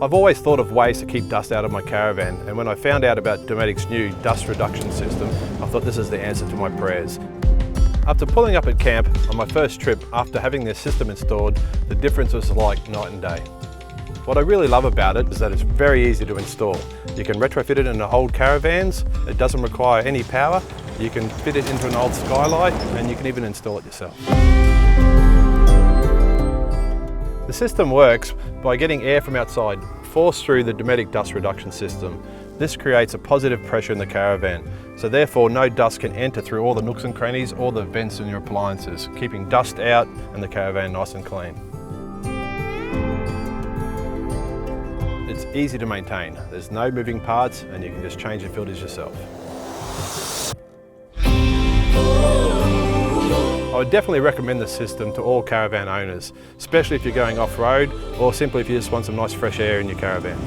I've always thought of ways to keep dust out of my caravan, and when I found out about Dometic's new dust reduction system, I thought this is the answer to my prayers. After pulling up at camp on my first trip after having this system installed, the difference was like night and day. What I really love about it is that it's very easy to install. You can retrofit it into old caravans, it doesn't require any power, you can fit it into an old skylight, and you can even install it yourself. The system works by getting air from outside forced through the Dometic Dust Reduction System. This creates a positive pressure in the caravan, so therefore no dust can enter through all the nooks and crannies or the vents in your appliances, keeping dust out and the caravan nice and clean. It's easy to maintain, there's no moving parts and you can just change the filters yourself. I would definitely recommend this system to all caravan owners, especially if you're going off-road or simply if you just want some nice fresh air in your caravan.